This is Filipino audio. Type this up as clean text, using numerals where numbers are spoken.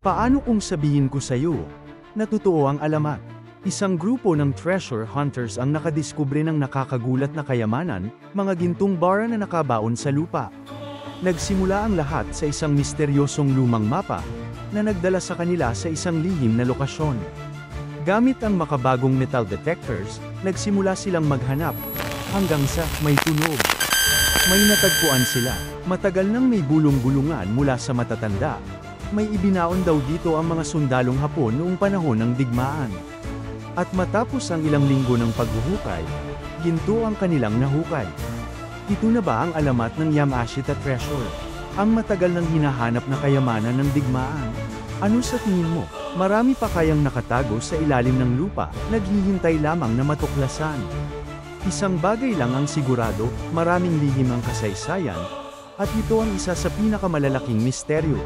Paano kung sabihin ko sa'yo, na totoo ang alamat? Isang grupo ng treasure hunters ang nakadiskubre ng nakakagulat na kayamanan, mga gintong bara na nakabaon sa lupa. Nagsimula ang lahat sa isang misteryosong lumang mapa, na nagdala sa kanila sa isang lihim na lokasyon. Gamit ang makabagong metal detectors, nagsimula silang maghanap, hanggang sa may tunog. May natagpuan sila, matagal nang may bulong-bulungan mula sa matatanda. May ibinaon daw dito ang mga sundalong Hapon noong panahon ng digmaan. At matapos ang ilang linggo ng paghuhukay, ginto ang kanilang nahukay. Ito na ba ang alamat ng Yamashita Treasure? Ang matagal nang hinahanap na kayamanan ng digmaan? Ano sa tingin mo? Marami pa kayang nakatago sa ilalim ng lupa, naghihintay lamang na matuklasan. Isang bagay lang ang sigurado, maraming lihim ang kasaysayan, at ito ang isa sa pinakamalalaking misteryo.